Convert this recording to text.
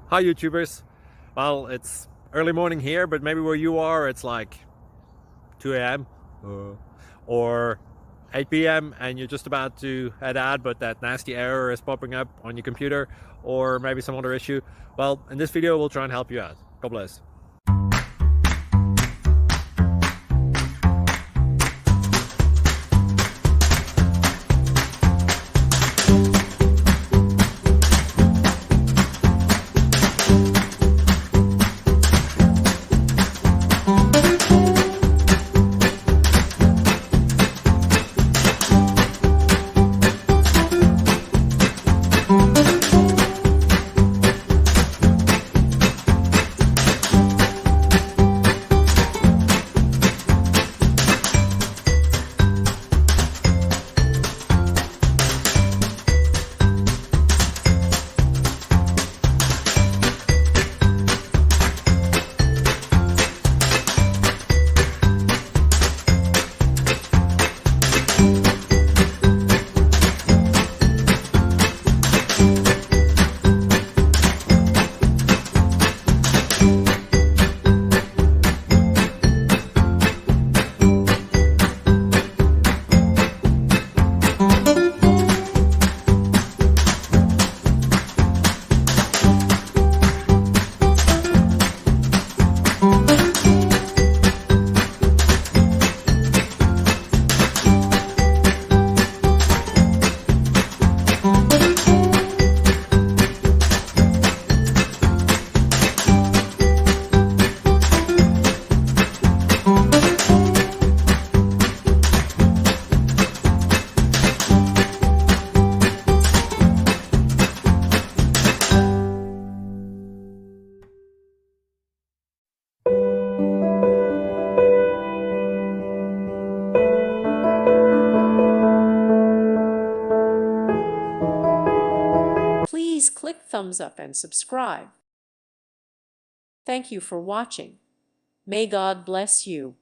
Hi YouTubers. Well, it's early morning here, but maybe where you are it's like 2 a.m. or 8 p.m. and you're just about to head out, but that nasty error is popping up on your computer, or maybe some other issue. Well, in this video we'll try and help you out. God bless. Please click thumbs up and subscribe. Thank you for watching. May God bless you.